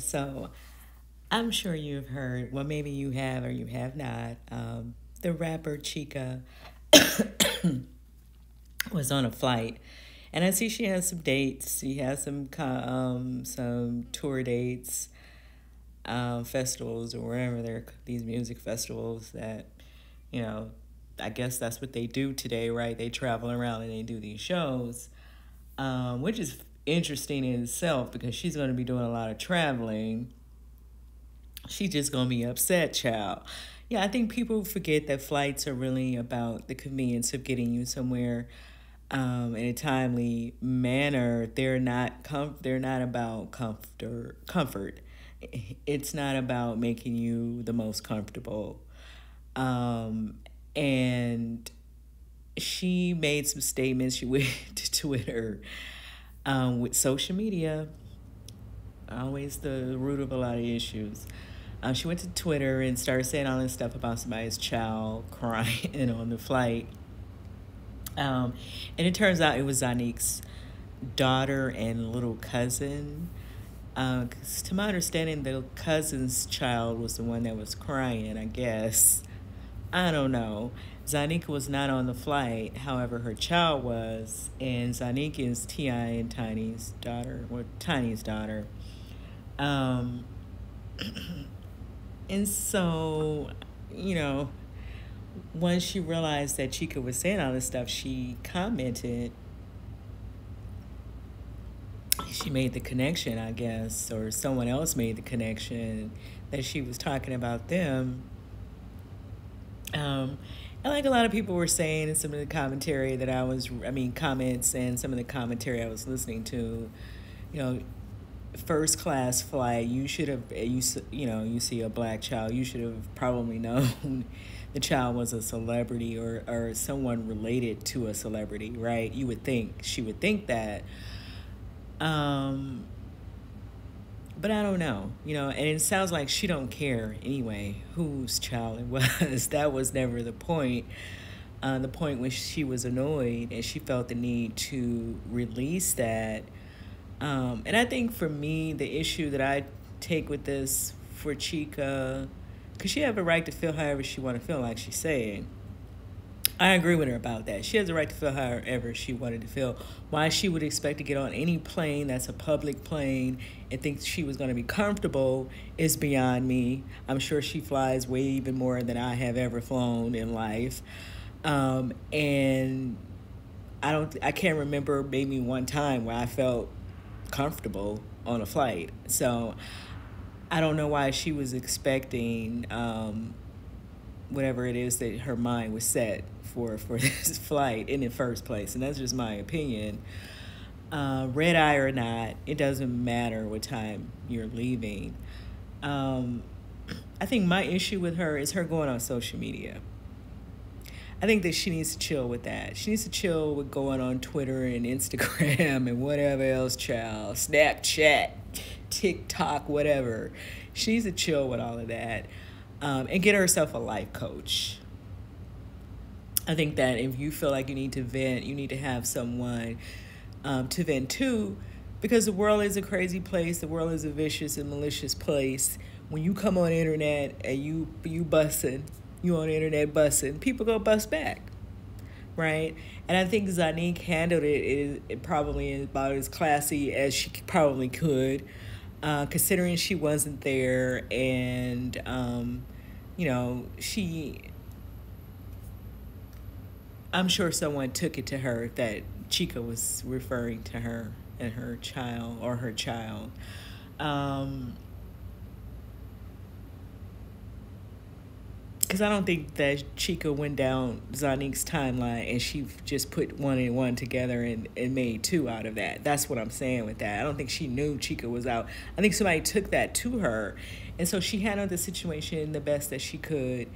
So I'm sure you've heard, well, maybe you have or you have not. The rapper Chika was on a flight, and I see she has some dates. She has some tour dates, festivals or wherever they're these music festivals that you know. I guess that's what they do today, right? They travel around and they do these shows, which is interesting in itself because she's going to be doing a lot of traveling. She's just gonna be upset, child. Yeah, I think people forget that flights are really about the convenience of getting you somewhere in a timely manner. They're not about comfort. It's not about making you the most comfortable. Um, and she made some statements. She went to Twitter with social media, always the root of a lot of issues. She went to Twitter and started saying all this stuff about somebody's child crying on the flight. And it turns out it was Zanique's daughter and little cousin. 'Cause to my understanding, the cousin's child was the one that was crying, I guess. I don't know. Zanique was not on the flight, however, her child was. And Zanique is T.I. and Tiny's daughter, or Tiny's daughter. Um, And so, you know, once she realized that Chika was saying all this stuff, she commented, she made the connection, I guess, or someone else made the connection that she was talking about them. Um, and like a lot of people were saying in some of the commentary that comments and some of the commentary I was listening to, you know, first class flight, you should have you see a black child, you should have probably known the child was a celebrity or someone related to a celebrity, right? You would think she would think that, but I don't know, and it sounds like she don't care anyway whose child it was. That was never the point. The point was she was annoyed and she felt the need to release that. And I think for me, the issue that I take with this for Chika, because she have a right to feel however she want to feel, like she's saying. I agree with her about that. She has a right to feel however she wanted to feel. Why she would expect to get on any plane that's a public plane and think she was going to be comfortable is beyond me. I'm sure she flies way even more than I have ever flown in life. And I can't remember maybe one time where I felt comfortable on a flight. So I don't know why she was expecting whatever it is that her mind was set for this flight in the first place. And that's just my opinion. Red eye or not, it doesn't matter what time you're leaving. I think my issue with her is her going on social media. I think that she needs to chill with that. She needs to chill with going on Twitter and Instagram and whatever else, child. Snapchat, TikTok, whatever. She needs to chill with all of that and get herself a life coach. I think that if you feel like you need to vent, you need to have someone to vent to, because the world is a crazy place. The world is a vicious and malicious place. When you come on the internet and you bussin', you on the internet busting, people go bust back, right? And I think Zanique handled it probably about as classy as she probably could, considering she wasn't there, and I'm sure someone took it to her that Chika was referring to her and her child or her child. Because I don't think that Chika went down Zanique's timeline and she just put one and one together and made two out of that. That's what I'm saying with that. I don't think she knew Chika was out. I think somebody took that to her. And so she handled the situation the best that she could,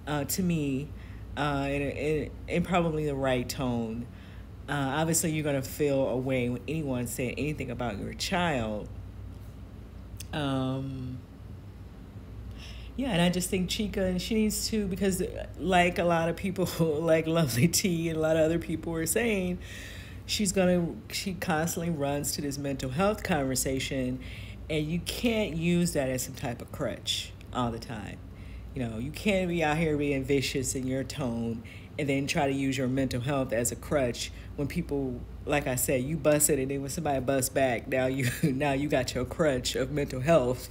to me, in probably the right tone. Obviously, you're going to feel a way when anyone saying anything about your child. Yeah, and I just think Chika, and she needs to, because like a lot of people, like Lovely T and a lot of other people are saying, she constantly runs to this mental health conversation, And you can't use that as some type of crutch all the time. You can't be out here being vicious in your tone and then try to use your mental health as a crutch when people, like I said, you bust it, and then when somebody busts back, now you now you got your crutch of mental health,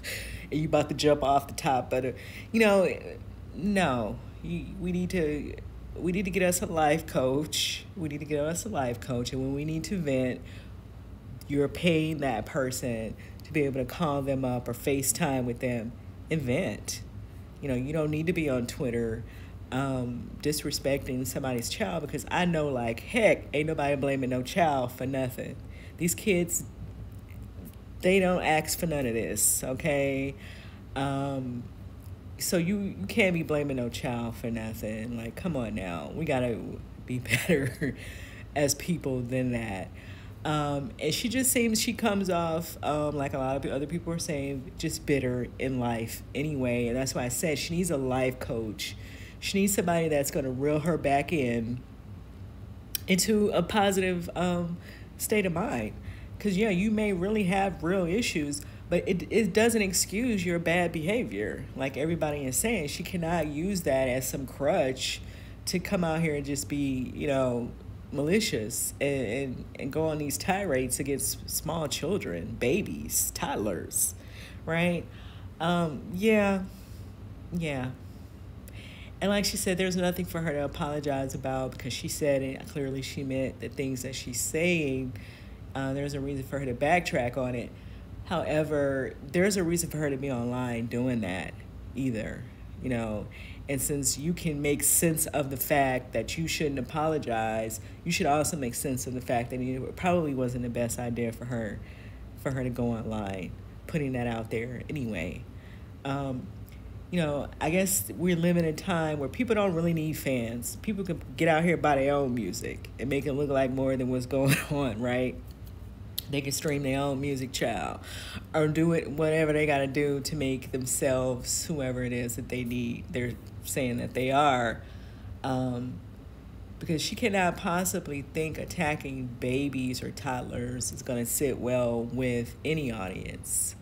and you about to jump off the top. But you know, no, we need to get us a life coach. We need to get us a life coach, and when we need to vent, you're paying that person to be able to call them up or FaceTime with them and vent. You don't need to be on Twitter disrespecting somebody's child, because I know, like, heck, ain't nobody blaming no child for nothing. These kids, they don't ask for none of this, okay? Um, so you can't be blaming no child for nothing. Like, come on now. We got to be better as people than that. And she just seems, she comes off like a lot of other people are saying, just bitter in life anyway. And that's why I said she needs a life coach. She needs somebody that's going to reel her back into a positive state of mind. Because, yeah, you may really have real issues, but it doesn't excuse your bad behavior. Like everybody is saying, she cannot use that as some crutch to come out here and just be, malicious and go on these tirades against small children, babies, toddlers, right? Yeah, yeah. And like she said, there's nothing for her to apologize about, because she said it clearly. She meant the things that she's saying. There's a reason for her to backtrack on it. However, there's a reason for her to be online doing that either, you know. And since you can make sense of the fact that you shouldn't apologize, you should also make sense of the fact that it probably wasn't the best idea for her to go online, putting that out there anyway. Um, I guess we're living in a time where people don't really need fans. People can get out here by their own music and make it look like more than what's going on, right? They can stream their own music, child, or do it whatever they got to do to make themselves whoever it is that they need. They're saying that they are, um, because she cannot possibly think attacking babies or toddlers is going to sit well with any audience.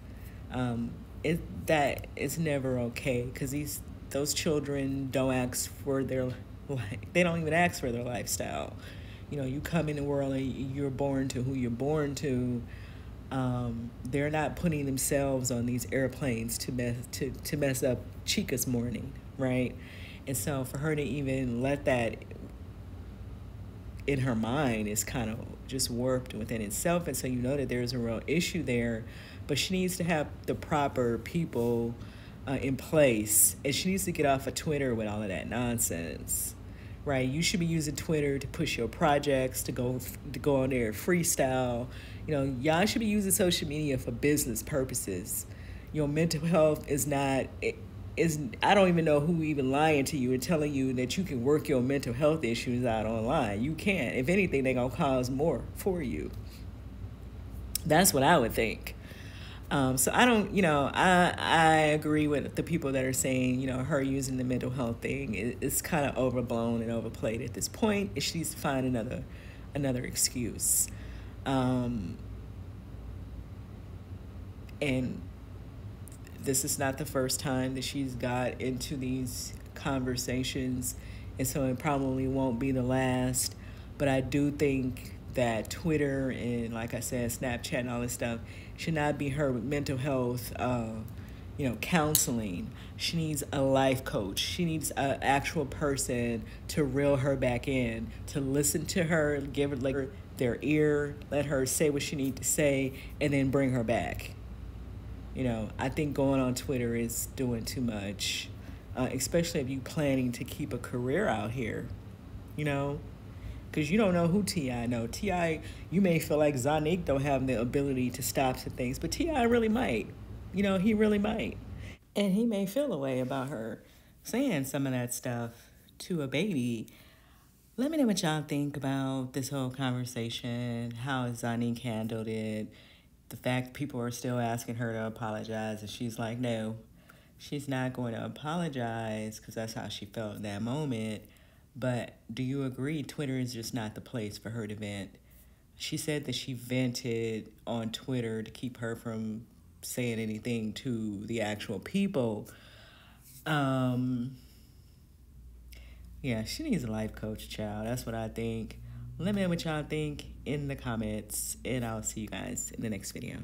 Um, that is never okay, because those children don't ask for their they don't even ask for their lifestyle. You come in the world and you're born to who you're born to. They're not putting themselves on these airplanes to mess up Chika's morning, right? And so for her to even let that in her mind is kind of just warped within itself. And so that there's a real issue there, but she needs to have the proper people in place, and she needs to get off of Twitter with all of that nonsense, right? You should be using Twitter to push your projects, to go on there and freestyle. Y'all should be using social media for business purposes. Your mental health is not is I don't even know who even lying to you and telling you that you can work your mental health issues out online. You can't. If anything, they're gonna cause more for you. That's what I would think. So I don't, I agree with the people that are saying, her using the mental health thing is kind of overblown and overplayed at this point. She needs to find another excuse. And this is not the first time that she's got into these conversations, and so it probably won't be the last. But I do think that Twitter and, like I said, Snapchat and all this stuff should not be her mental health, counseling. She needs a life coach. She needs an actual person to reel her back in, to listen to her, give her like their ear, let her say what she needs to say, and then bring her back. I think going on Twitter is doing too much, especially if you planning to keep a career out here, because you don't know who T.I. know. T.I., you may feel like Zonique don't have the ability to stop some things, but T.I. really might. He really might. And he may feel a way about her saying some of that stuff to a baby. Let me know what y'all think about this whole conversation, how Zonique handled it, the fact people are still asking her to apologize, and she's like, no, she's not going to apologize because that's how she felt in that moment. But do you agree Twitter is just not the place for her to vent? She said that she vented on Twitter to keep her from saying anything to the actual people. Um, yeah, she needs a life coach, child. That's what I think. Let me know what y'all think in the comments, and I'll see you guys in the next video.